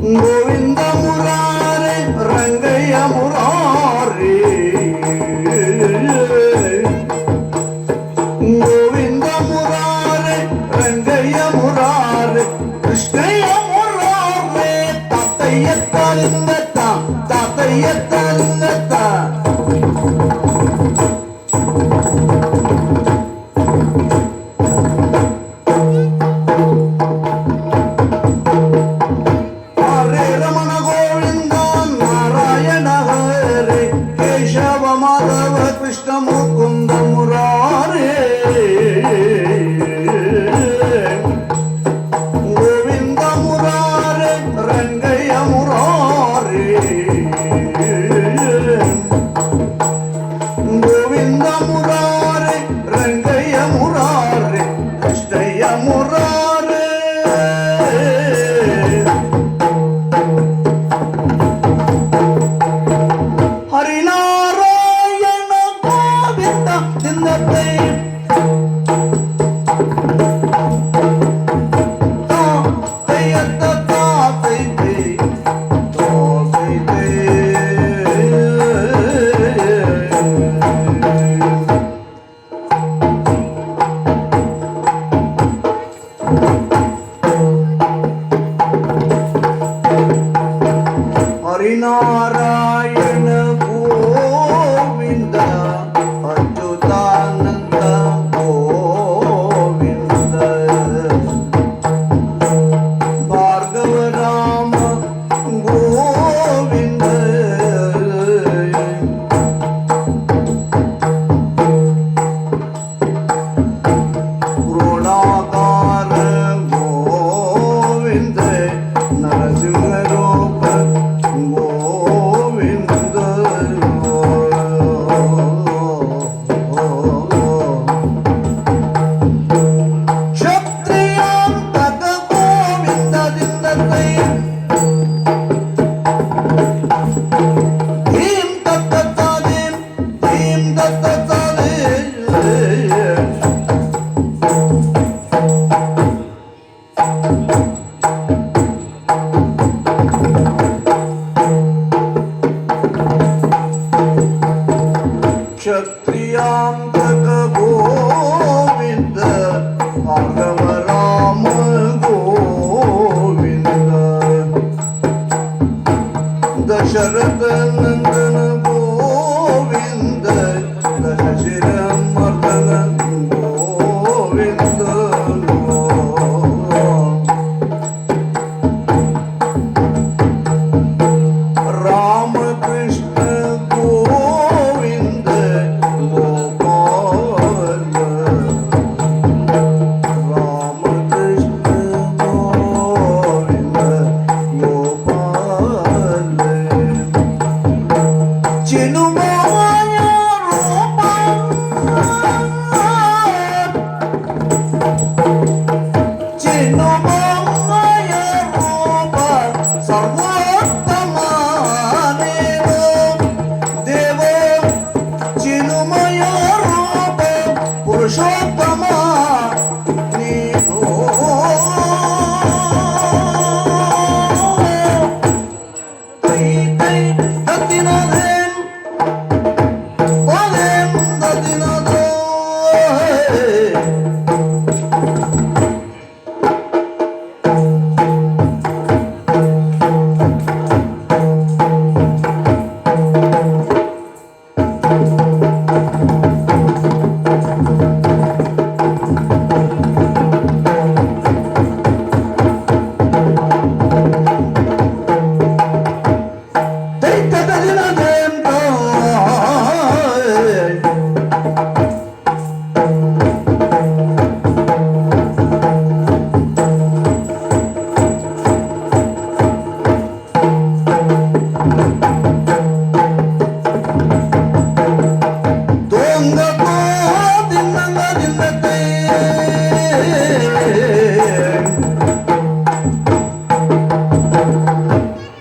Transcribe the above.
ಗೋವಿಂದ ಮುರಾರೆ ರಂಗಯ್ಯ ಮುರಾರಿ ಗೋವಿಂದ ಮುರಾರೆ ರಂಗಯ್ಯ ಮುರಾರೆ ಕೃಷ್ಣಯ್ಯ ಮುರಾರೆ ತಾತಯ್ಯ ತಾಲಿಂಗತ್ತ ತಾತಯ್ಯ ತಾಲಿಂಗತ್ತ ಹರೇ ರಮಣ ಗೋವಿಂದ ನಾರಾಯಣ ಹರೇ ಕೇಶವ ಮಾಧವ ಕೃಷ್ಣ ಮುಕುಂದ ಮುರಾರೇ ಗೋವಿಂದ ಮುರಾರೇ ರಂಗಯ್ಯ ಮುರಾರೇ ಗೋವಿಂದ ಮುರಾರೇ ರಂಗಯ್ಯ ಮುರಾರೇ ಕೃಷ್ಣಯ್ಯ ಮುರಾರೇ ಹರಿನಾರಾಯಣ ಗೋವಿಂದ ತಿನ್ನತೈ ತಾತಯ್ಯತ್ತ ತಾತೈತೈ ತಾತೈತೈ ಹರಿನಾರಾಯಣ ಗೋವಿಂದ ಅಚ್ಯುತಾನಂದ ಗೋವಿಂದ ಭಾರ್ಗವ ರಾಮ ಗೋವಿಂದ ಪೂರ್ಣಾಕಾರ ಗೋವಿಂದ ನರಸಿಂಹ ರೂಪ ಗೋವಿಂದ ಕ್ಷತ್ರಿಯಾಂತಕ ಗೋವಿಂದದಿಂದೈ ಭೀಂ ದತ್ತ ತಾಲೀಂ ಭೀಂ ದತ್ತ ತಾಲೀಂ ಕ್ಷತ್ರಿಯಾಂತಕ ಗೋವಿಂದ ಭಾರ್ಗವ ರಾಮ ಗೋವಿಂದ ದಶರಥ ನಂದನ ಗೋವಿಂದ ದಶಶಿರ ಮರ್ದನ ಗೋವಿಂದ ರಾಮಕೃಷ್ಣ ಗೋವಿಂದ ಗೋಪಾಲ ರಾಮಕೃಷ್ಣ ಗೋವಿಂದ ಗೋಪಾಲ ಚಿನುಮಾಯ ರೂಪ ಚಿನುಮಾಯ ರೂಪ ಸರ್ವ